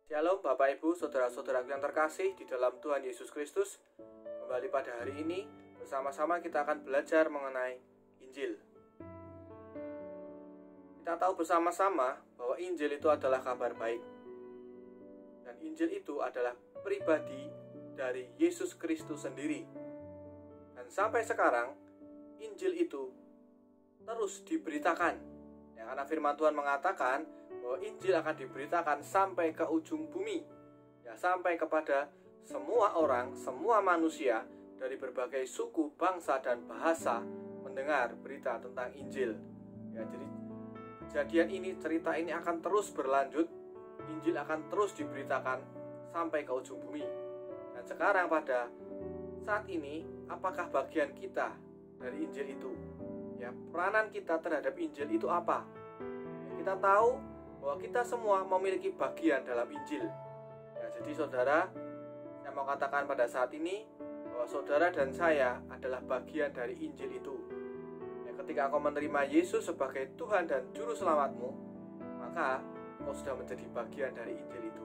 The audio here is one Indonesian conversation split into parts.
Shalom Bapak Ibu, saudara-saudaraku yang terkasih di dalam Tuhan Yesus Kristus. Kembali pada hari ini, bersama-sama kita akan belajar mengenai Injil. Kita tahu bersama-sama bahwa Injil itu adalah kabar baik. Dan Injil itu adalah pribadi dari Yesus Kristus sendiri. Dan sampai sekarang, Injil itu terus diberitakan. Ya, karena firman Tuhan mengatakan bahwa Injil akan diberitakan sampai ke ujung bumi, ya, sampai kepada semua orang, semua manusia dari berbagai suku, bangsa, dan bahasa mendengar berita tentang Injil. Ya, jadi kejadian ini, cerita ini akan terus berlanjut. Injil akan terus diberitakan sampai ke ujung bumi. Dan sekarang pada saat ini, apakah bagian kita dari Injil itu? Ya, peranan kita terhadap Injil itu apa? Ya, kita tahu bahwa kita semua memiliki bagian dalam Injil. Ya, jadi saudara, saya mau katakan pada saat ini bahwa saudara dan saya adalah bagian dari Injil itu. Ya, ketika kau menerima Yesus sebagai Tuhan dan Juru Selamatmu, maka kau sudah menjadi bagian dari Injil itu.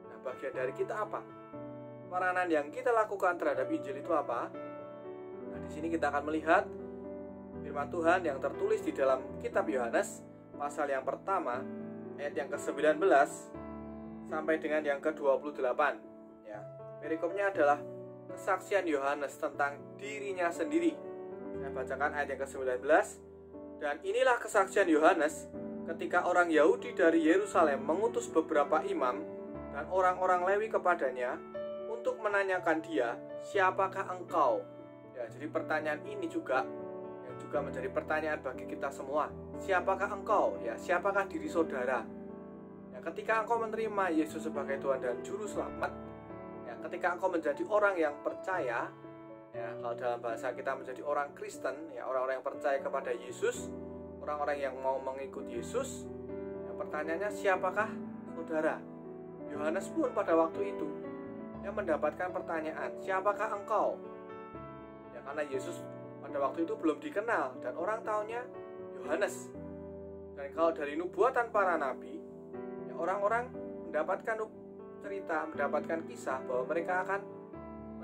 Nah, bagian dari kita apa? Peranan yang kita lakukan terhadap Injil itu apa? Nah, di sini kita akan melihat firman Tuhan yang tertulis di dalam kitab Yohanes pasal yang pertama, ayat yang ke-19 sampai dengan yang ke-28. Ya, perikopnya adalah kesaksian Yohanes tentang dirinya sendiri. Saya bacakan ayat yang ke-19. Dan inilah kesaksian Yohanes ketika orang Yahudi dari Yerusalem mengutus beberapa imam dan orang-orang Lewi kepadanya untuk menanyakan dia, "Siapakah engkau?" Ya, jadi pertanyaan ini juga menjadi pertanyaan bagi kita semua. Siapakah engkau? Ya, siapakah diri saudara? Ya, ketika engkau menerima Yesus sebagai Tuhan dan Juru Selamat, ya, ketika engkau menjadi orang yang percaya, ya, kalau dalam bahasa kita menjadi orang Kristen, ya, orang-orang yang percaya kepada Yesus, orang-orang yang mau mengikut Yesus, ya, pertanyaannya siapakah saudara? Yohanes pun pada waktu itu yang mendapatkan pertanyaan, siapakah engkau? Ya, karena Yesus pada waktu itu belum dikenal dan orang taunya Yohanes. Dan kalau dari nubuatan para nabi, ya, orang-orang mendapatkan cerita, mendapatkan kisah bahwa mereka akan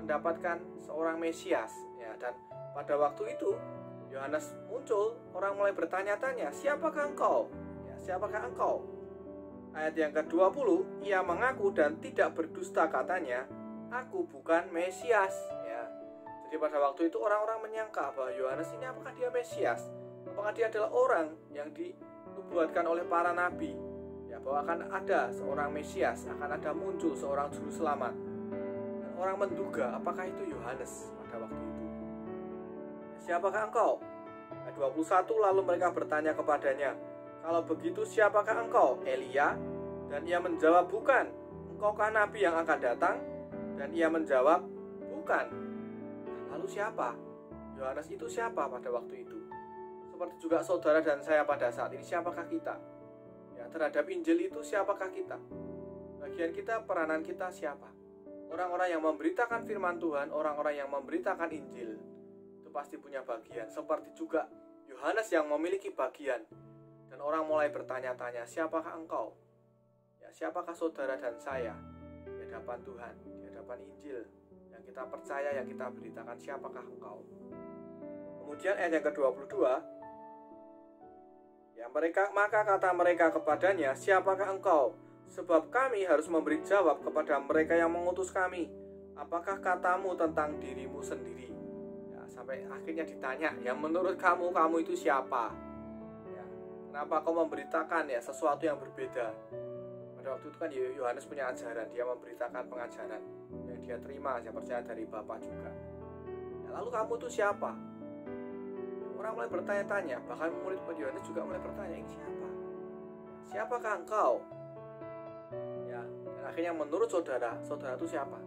mendapatkan seorang Mesias. Ya, dan pada waktu itu Yohanes muncul, orang mulai bertanya-tanya, siapakah engkau? Ya, siapakah engkau? Ayat yang ke-20, ia mengaku dan tidak berdusta katanya, aku bukan Mesias. Ya. Jadi pada waktu itu orang-orang menyangka bahwa Yohanes ini apakah dia Mesias? Apakah dia adalah orang yang dinubuatkan oleh para nabi? Ya, bahwa akan ada seorang Mesias, akan ada muncul seorang Juru Selamat. Dan orang menduga apakah itu Yohanes pada waktu itu. Siapakah engkau? Ayat 21, lalu mereka bertanya kepadanya, kalau begitu siapakah engkau? Elia? Dan ia menjawab, bukan. Engkaukah nabi yang akan datang? Dan ia menjawab, bukan. Lalu siapa? Yohanes itu siapa pada waktu itu? Seperti juga saudara dan saya pada saat ini, siapakah kita? Ya, terhadap Injil itu siapakah kita? Bagian kita, peranan kita siapa? Orang-orang yang memberitakan firman Tuhan, orang-orang yang memberitakan Injil, itu pasti punya bagian. Seperti juga Yohanes yang memiliki bagian. Dan orang mulai bertanya-tanya, siapakah engkau? Ya, siapakah saudara dan saya di hadapan Tuhan, di hadapan Injil yang kita percaya, yang kita beritakan, siapakah engkau? Kemudian ayat yang ke-22, ya, maka kata mereka kepadanya, siapakah engkau? Sebab kami harus memberi jawab kepada mereka yang mengutus kami. Apakah katamu tentang dirimu sendiri? Ya, sampai akhirnya ditanya, ya, menurut kamu itu siapa? Ya, kenapa kau memberitakan, ya, sesuatu yang berbeda? Pada waktu itu kan Yohanes punya ajaran, dia memberitakan pengajaran yang dia terima, saya percaya dari Bapa juga. Ya, lalu kamu itu siapa? Orang mulai bertanya-tanya, bahkan murid Yohanes juga mulai bertanya, ini siapa? Siapakah engkau? Ya, dan akhirnya menurut saudara itu siapa?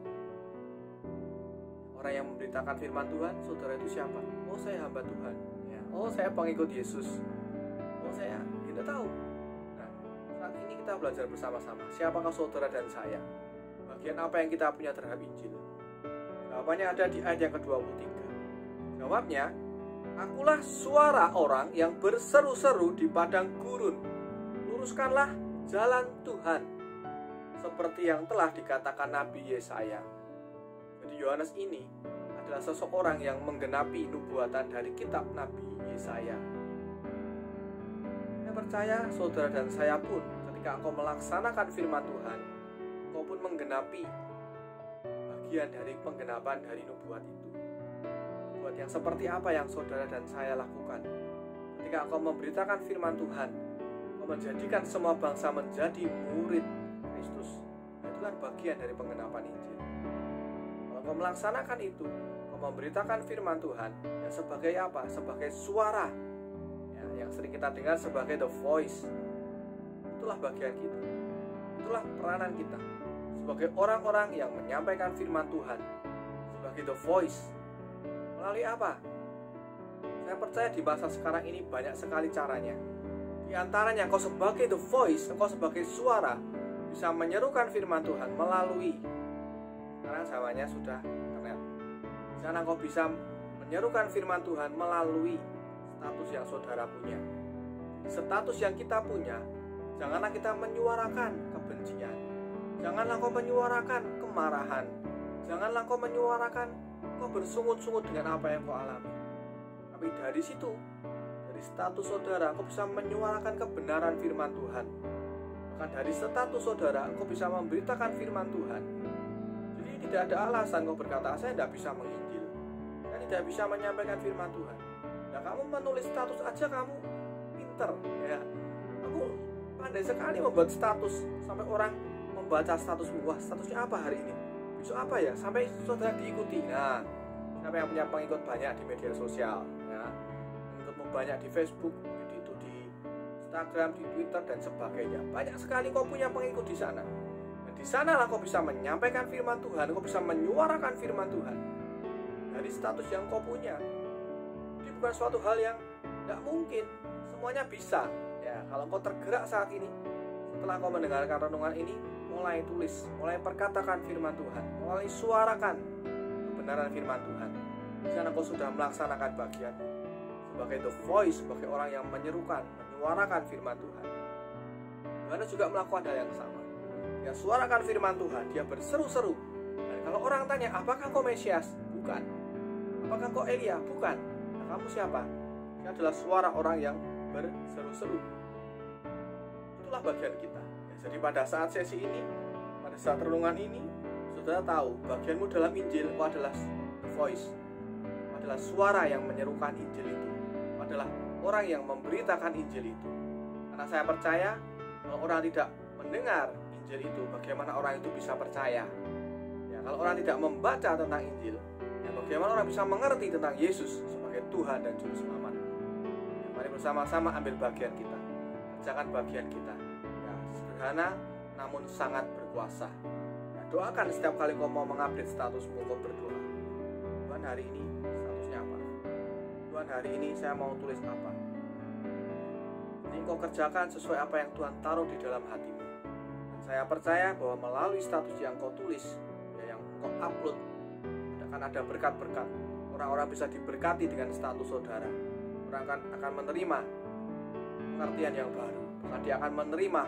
Orang yang memberitakan firman Tuhan, saudara itu siapa? Oh, saya hamba Tuhan. Ya. Oh, saya pengikut Yesus. Oh, saya tidak tahu. Nah, saat ini kita belajar bersama-sama, siapakah saudara dan saya? Bagian apa yang kita punya terhadap Injil? Jawabannya ada di ayat yang ke-23. Jawabnya, akulah suara orang yang berseru-seru di padang gurun. Luruskanlah jalan Tuhan. seperti yang telah dikatakan Nabi Yesaya. Jadi Yohanes ini adalah seseorang yang menggenapi nubuatan dari kitab Nabi Yesaya. Saya percaya saudara dan saya pun ketika engkau melaksanakan firman Tuhan, engkau pun menggenapi bagian dari penggenapan dari nubuat itu. Nubuat yang seperti apa yang saudara dan saya lakukan ketika engkau memberitakan firman Tuhan, engkau menjadikan semua bangsa menjadi murid Kristus. Itu kan bagian dari penggenapan Injil. Kalau engkau melaksanakan itu, engkau memberitakan firman Tuhan yang sebagai apa? Sebagai suara ya, yang sering kita dengar sebagai the voice. Itulah bagian kita. Itulah peranan kita sebagai orang-orang yang menyampaikan firman Tuhan sebagai the voice. Melalui apa? Saya percaya di masa sekarang ini banyak sekali caranya. Di antaranya engkau sebagai the voice, engkau sebagai suara bisa menyerukan firman Tuhan melalui, sekarang zamannya sudah internet. Di sana engkau bisa menyerukan firman Tuhan melalui status yang saudara punya. Status yang kita punya, janganlah kita menyuarakan kebencian. Janganlah kau menyuarakan kemarahan. Janganlah kau menyuarakan kau bersungut-sungut dengan apa yang kau alami. Tapi dari situ, dari status saudara, kau bisa menyuarakan kebenaran firman Tuhan. Bahkan dari status saudara, kau bisa memberitakan firman Tuhan. Jadi tidak ada alasan kau berkata, saya tidak bisa menginjil, saya tidak bisa menyampaikan firman Tuhan. Nah, kamu menulis status aja kamu pinter ya. Kamu pandai sekali membuat status sampai orang membaca statusmu, wah statusnya apa hari ini, besok apa ya, sampai saudara diikuti. Nah, siapa yang punya pengikut banyak di media sosial ya, pengikutmu banyak di Facebook, di Instagram, di Twitter dan sebagainya, banyak sekali kau punya pengikut di sana. Dan di sanalah kau bisa menyampaikan firman Tuhan, kau bisa menyuarakan firman Tuhan dari status yang kau punya. Ini bukan suatu hal yang tidak mungkin, semuanya bisa ya. Kalau kau tergerak saat ini, setelah kau mendengarkan renungan ini, mulai tulis, mulai perkatakan firman Tuhan, mulai suarakan kebenaran firman Tuhan. Di sana kau sudah melaksanakan bagian sebagai the voice, sebagai orang yang menyerukan, menyuarakan firman Tuhan. Yohanes juga melakukan hal yang sama. Dia suarakan firman Tuhan, dia berseru-seru. Dan kalau orang tanya, apakah kau Mesias? Bukan. Apakah kau Elia? Bukan. Nah, kamu siapa? Dia adalah suara orang yang berseru-seru. Itulah bagian kita. Jadi pada saat sesi ini, pada saat renungan ini, saudara tahu bagianmu dalam Injil itu adalah the voice, adalah suara yang menyerukan Injil itu, adalah orang yang memberitakan Injil itu. Karena saya percaya kalau orang tidak mendengar Injil itu, bagaimana orang itu bisa percaya? Ya, kalau orang tidak membaca tentang Injil, ya bagaimana orang bisa mengerti tentang Yesus sebagai Tuhan dan Juru Selamat? Ya, mari bersama-sama ambil bagian kita, kerjakan bagian kita. Sederhana namun sangat berkuasa ya, doakan setiap kali kau mau mengupdate statusmu, kau berdoa, Tuhan hari ini statusnya apa, Tuhan hari ini saya mau tulis apa. Ini kau kerjakan sesuai apa yang Tuhan taruh di dalam hatimu. Dan saya percaya bahwa melalui status yang kau tulis ya, yang kau upload, akan ada berkat-berkat. Orang-orang bisa diberkati dengan status saudara. Orang akan menerima pengertian yang baru, bahkan dia akan menerima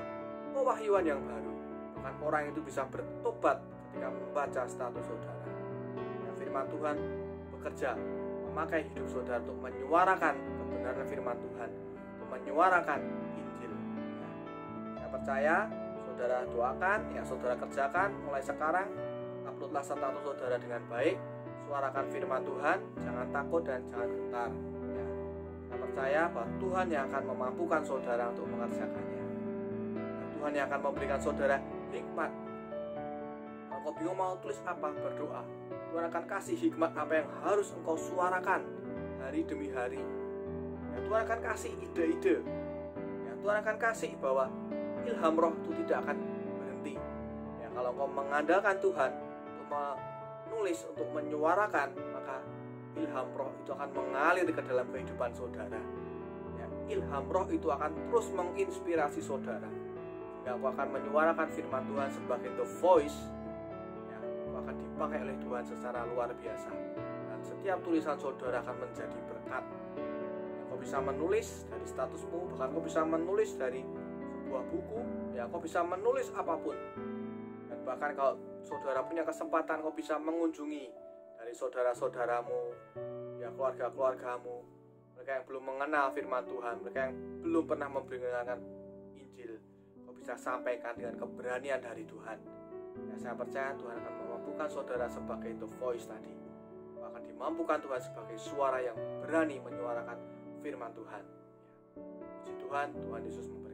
pewahyuan yang baru. Bahkan orang itu bisa bertobat ketika membaca status saudara. Ya, firman Tuhan bekerja memakai hidup saudara untuk menyuarakan kebenaran firman Tuhan, untuk menyuarakan Injil. Ya, saya percaya saudara doakan, ya saudara kerjakan mulai sekarang. Uploadlah status saudara dengan baik, suarakan firman Tuhan, jangan takut dan jangan gentar. Ya, saya percaya bahwa Tuhan yang akan memampukan saudara untuk mengerjakannya. Tuhan yang akan memberikan saudara hikmat. Kalau kau bingung mau tulis apa, berdoa. Tuhan akan kasih hikmat apa yang harus engkau suarakan hari demi hari. Ya, Tuhan akan kasih ide-ide. Ya, Tuhan akan kasih bahwa ilham roh itu tidak akan berhenti. Ya, kalau kau mengandalkan Tuhan untuk menulis, untuk menyuarakan, maka ilham roh itu akan mengalir ke dalam kehidupan saudara. Ya, ilham roh itu akan terus menginspirasi saudara. Ya, aku akan menyuarakan firman Tuhan sebagai the voice. Ya, aku akan dipakai oleh Tuhan secara luar biasa. Dan setiap tulisan saudara akan menjadi berkat. Ya, kau bisa menulis dari statusmu, bahkan kau bisa menulis dari sebuah buku. Ya, kau bisa menulis apapun. Bahkan kalau saudara punya kesempatan, kau bisa mengunjungi dari saudara-saudaramu, ya keluarga-keluargamu, mereka yang belum mengenal firman Tuhan, mereka yang belum pernah memberitakan Injil. Kau bisa sampaikan dengan keberanian dari Tuhan. Ya, saya percaya Tuhan akan memampukan saudara sebagai the voice tadi. Akan dimampukan Tuhan sebagai suara yang berani menyuarakan firman Tuhan. Ya. Puji Tuhan, Tuhan Yesus memberkati.